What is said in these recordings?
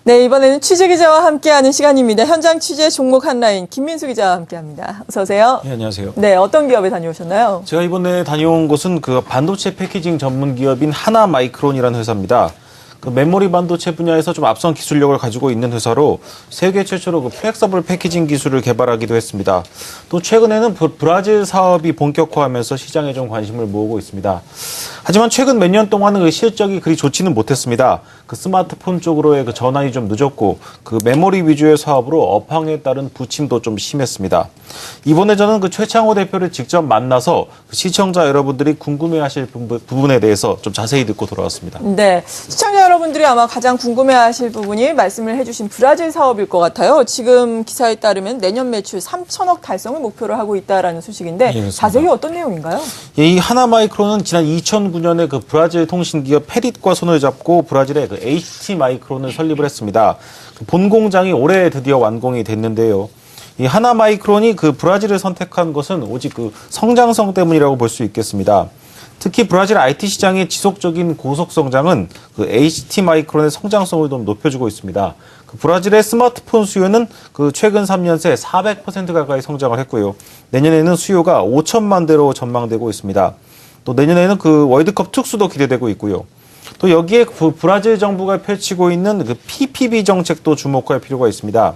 네, 이번에는 취재 기자와 함께하는 시간입니다. 현장 취재 종목 한라인 김민수 기자와 함께합니다. 어서 오세요. 네, 안녕하세요. 네, 어떤 기업에 다녀오셨나요? 제가 이번에 다녀온 곳은 그 반도체 패키징 전문 기업인 하나마이크론이라는 회사입니다. 그 메모리 반도체 분야에서 좀 앞선 기술력을 가지고 있는 회사로 세계 최초로 그 플렉서블 패키징 기술을 개발하기도 했습니다. 또 최근에는 브라질 사업이 본격화하면서 시장에 좀 관심을 모으고 있습니다. 하지만 최근 몇 년 동안은 그 실적이 그리 좋지는 못했습니다. 그 스마트폰 쪽으로의 그 전환이 좀 늦었고 그 메모리 위주의 사업으로 업황에 따른 부침도 좀 심했습니다. 이번에 저는 그 최창호 대표를 직접 만나서 그 시청자 여러분들이 궁금해하실 부분에 대해서 좀 자세히 듣고 돌아왔습니다. 네, 시청자 여러분들이 아마 가장 궁금해하실 부분이 말씀을 해주신 브라질 사업일 것 같아요. 지금 기사에 따르면 내년 매출 3천억 달성을 목표로 하고 있다라는 소식인데 예, 자세히 어떤 내용인가요? 예, 이 하나마이크론은 지난 2009년에 그 브라질 통신기업 페릿과 손을 잡고 브라질의 그 HT 마이크론을 설립을 했습니다. 그 본 공장이 올해 드디어 완공이 됐는데요. 이 하나마이크론이 그 브라질을 선택한 것은 오직 그 성장성 때문이라고 볼 수 있겠습니다. 특히 브라질 IT 시장의 지속적인 고속 성장은 그 HT 마이크론의 성장성을 좀 높여주고 있습니다. 그 브라질의 스마트폰 수요는 그 최근 3년 새 400% 가까이 성장을 했고요. 내년에는 수요가 5천만 대로 전망되고 있습니다. 또 내년에는 그 월드컵 특수도 기대되고 있고요. 또 여기에 그 브라질 정부가 펼치고 있는 그 PPP 정책도 주목할 필요가 있습니다.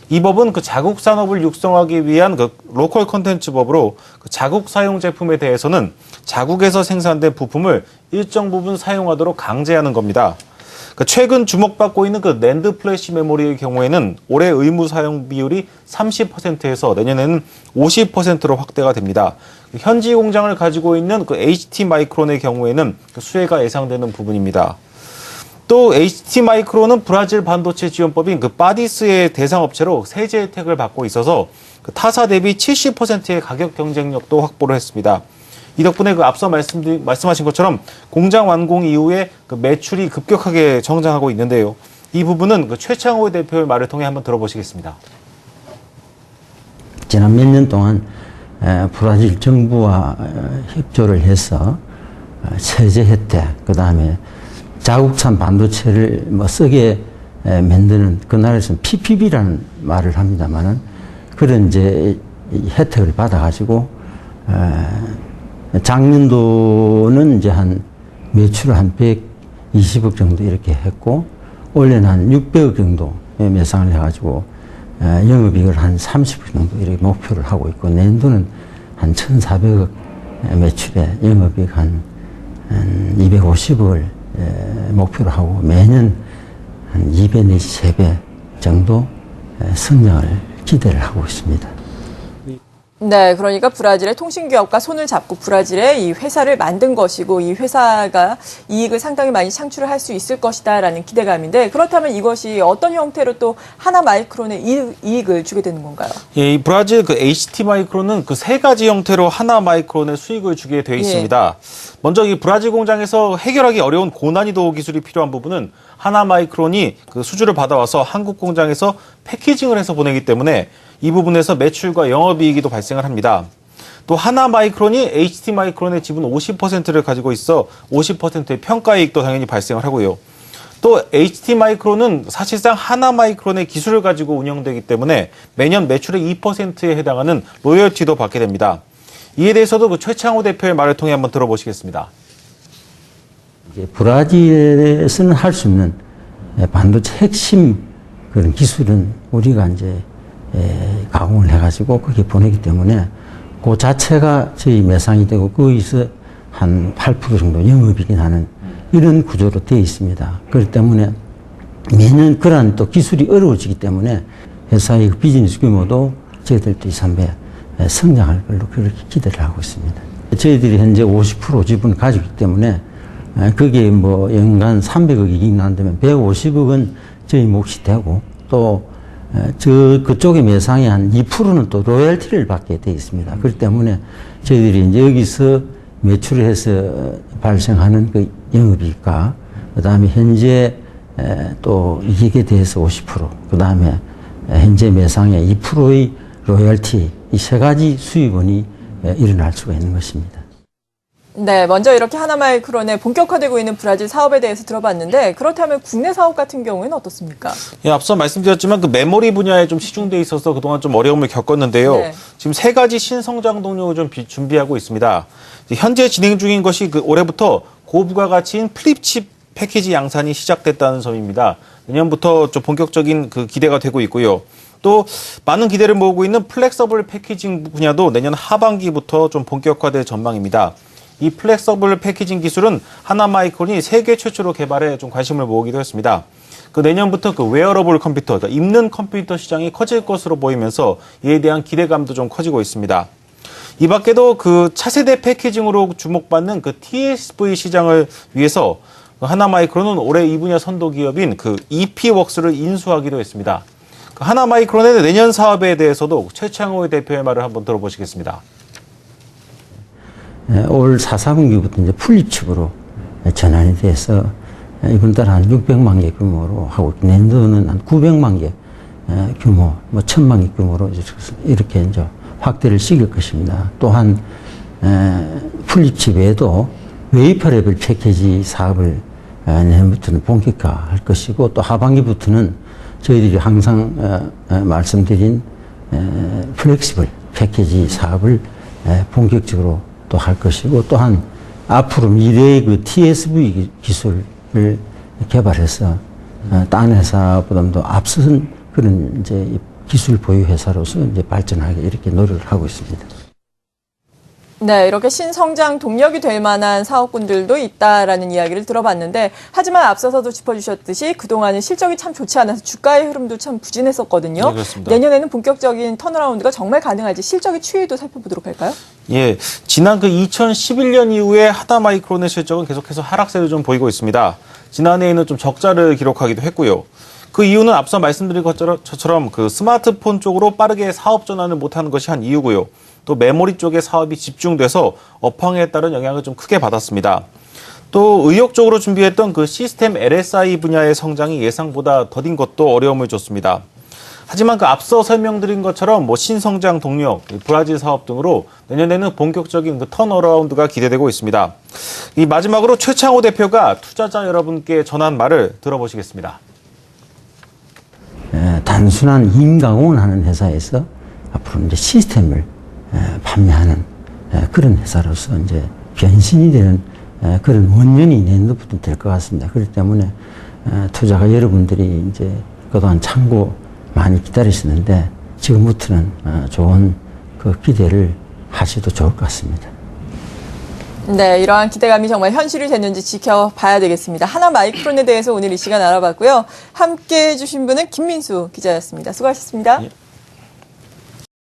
이 법은 그 자국 산업을 육성하기 위한 그 로컬 컨텐츠 법으로 그 자국 사용 제품에 대해서는 자국에서 생산된 부품을 일정 부분 사용하도록 강제하는 겁니다. 그 최근 주목받고 있는 그 낸드 플래시 메모리의 경우에는 올해 의무 사용 비율이 30%에서 내년에는 50%로 확대가 됩니다. 현지 공장을 가지고 있는 그 HT 마이크론의 경우에는 그 수혜가 예상되는 부분입니다. 또 HT 마이크론은 브라질 반도체 지원법인 그 바디스의 대상 업체로 세제 혜택을 받고 있어서 그 타사 대비 70%의 가격 경쟁력도 확보를 했습니다. 이 덕분에 그 앞서 말씀하신 것처럼 공장 완공 이후에 그 매출이 급격하게 성장하고 있는데요. 이 부분은 그 최창호 대표의 말을 통해 한번 들어보시겠습니다. 지난 몇 년 동안 브라질 정부와 협조를 해서 세제 혜택, 그 다음에 자국산 반도체를 뭐 쓰게 만드는 그 나라에서는 PPP라는 말을 합니다만은 그런 이제 혜택을 받아가지고 작년도는 이제 한 매출 한 120억 정도 이렇게 했고 올해는 한 600억 정도 매상을 해가지고 영업이익을 한 30억 정도 이렇게 목표를 하고 있고 내년도는 한 1,400억 매출에 영업이익 한 250억을 목표로 하고 매년 한 2배 내지 3배 정도 성장을 기대를 하고 있습니다. 네, 그러니까 브라질의 통신기업과 손을 잡고 브라질에 이 회사를 만든 것이고 이 회사가 이익을 상당히 많이 창출을 할 수 있을 것이다라는 기대감인데 그렇다면 이것이 어떤 형태로 또 하나마이크론에 이익을 주게 되는 건가요? 예, 이 브라질 그 HT 마이크론은 그 세 가지 형태로 하나마이크론에 수익을 주게 되어 있습니다. 예. 먼저 이 브라질 공장에서 해결하기 어려운 고난이도 기술이 필요한 부분은 하나마이크론이 그 수주를 받아와서 한국 공장에서 패키징을 해서 보내기 때문에 이 부분에서 매출과 영업이익이 발생을 합니다. 또 하나마이크론이 HT 마이크론의 지분 50%를 가지고 있어 50%의 평가이익도 당연히 발생을 하고요. 또 HT 마이크론은 사실상 하나마이크론의 기술을 가지고 운영되기 때문에 매년 매출의 2%에 해당하는 로열티도 받게 됩니다. 이에 대해서도 그 최창호 대표의 말을 통해 한번 들어보시겠습니다. 이제 브라질에서는 할 수 있는 반도체 핵심 그런 기술은 우리가 이제 가공을 해가지고 거기에 보내기 때문에 그 자체가 저희 매상이 되고 거기서 한 8% 정도 영업이익이 나는 이런 구조로 되어 있습니다. 그렇기 때문에 매년 그러한 또 기술이 어려워지기 때문에 회사의 비즈니스 규모도 저희들도 2, 3배 성장할 걸로 그렇게 기대를 하고 있습니다. 저희들이 현재 50% 지분을 가지고 있기 때문에 그게 뭐 연간 300억 이익 난다면 150억은 저희 몫이 되고 또 그쪽의 매상의 한 2%는 또 로열티를 받게 되어 있습니다. 그렇기 때문에 저희들이 이제 여기서 매출을 해서 발생하는 그 영업이익과 그 다음에 현재 또 이익에 대해서 50%, 그 다음에 현재 매상의 2%의 로열티 이 세 가지 수익원이 일어날 수가 있는 것입니다. 네, 먼저 이렇게 하나마이크론의 본격화되고 있는 브라질 사업에 대해서 들어봤는데 그렇다면 국내 사업 같은 경우에는 어떻습니까? 예, 앞서 말씀드렸지만 그 메모리 분야에 좀 치중돼 있어서 그동안 좀 어려움을 겪었는데요. 네. 지금 3가지 신성장 동력을 좀 준비하고 있습니다. 현재 진행 중인 것이 그 올해부터 고부가가치인 플립칩 패키지 양산이 시작됐다는 점입니다. 내년부터 좀 본격적인 그 기대가 되고 있고요. 또 많은 기대를 모으고 있는 플렉서블 패키징 분야도 내년 하반기부터 좀 본격화될 전망입니다. 이 플렉서블 패키징 기술은 하나마이크론이 세계 최초로 개발해 좀 관심을 모으기도 했습니다. 그 내년부터 그 웨어러블 컴퓨터, 그러니까 입는 컴퓨터 시장이 커질 것으로 보이면서 이에 대한 기대감도 좀 커지고 있습니다. 이 밖에도 그 차세대 패키징으로 주목받는 그 TSV 시장을 위해서 하나마이크론은 올해 이 분야 선도 기업인 그 EP웍스를 인수하기도 했습니다. 그 하나마이크론의 내년 사업에 대해서도 최창호 대표의 말을 한번 들어보시겠습니다. 올 4사분기부터 이제 풀립칩으로 전환이 돼서 이번 달 한 600만 개 규모로 하고 내년도는 한 900만 개 규모, 뭐 1000만 개 규모로 이렇게 이제 확대를 시킬 것입니다. 또한 풀립칩 외에도 웨이퍼 레벨 패키지 사업을 내년부터는 본격화할 것이고 또 하반기부터는 저희들이 항상 말씀드린 플렉시블 패키지 사업을 본격적으로 또 할 것이고 또한 앞으로 미래의 그 TSV 기술을 개발해서 딴 회사보다도 앞선 그런 이제 기술 보유 회사로서 이제 발전하게 이렇게 노력을 하고 있습니다. 네, 이렇게 신성장 동력이 될 만한 사업군들도 있다라는 이야기를 들어봤는데 하지만 앞서서도 짚어주셨듯이 그동안은 실적이 참 좋지 않아서 주가의 흐름도 참 부진했었거든요. 네, 그렇습니다. 내년에는 본격적인 턴어라운드가 정말 가능할지 실적의 추이도 살펴보도록 할까요? 예, 지난 그 2011년 이후에 하나마이크론의 실적은 계속해서 하락세를 좀 보이고 있습니다. 지난해에는 좀 적자를 기록하기도 했고요. 그 이유는 앞서 말씀드린 것처럼 그 스마트폰 쪽으로 빠르게 사업 전환을 못하는 것이 한 이유고요. 또 메모리 쪽에 사업이 집중돼서 업황에 따른 영향을 좀 크게 받았습니다. 또 의욕적으로 준비했던 그 시스템 LSI 분야의 성장이 예상보다 더딘 것도 어려움을 줬습니다. 하지만 그 앞서 설명드린 것처럼 뭐 신성장 동력, 브라질 사업 등으로 내년에는 본격적인 그 턴어라운드가 기대되고 있습니다. 이 마지막으로 최창호 대표가 투자자 여러분께 전한 말을 들어보시겠습니다. 단순한 임가공을 하는 회사에서 앞으로 이제 시스템을 판매하는 그런 회사로서 이제 변신이 되는 그런 원년이 내년도부터 될 것 같습니다. 그렇기 때문에 투자가 여러분들이 이제 그동안 참고 많이 기다리시는데 지금부터는 좋은 그 기대를 하셔도 좋을 것 같습니다. 네, 이러한 기대감이 정말 현실이 됐는지 지켜봐야 되겠습니다. 하나마이크론에 대해서 오늘 이 시간 알아봤고요. 함께해 주신 분은 김민수 기자였습니다. 수고하셨습니다. 예.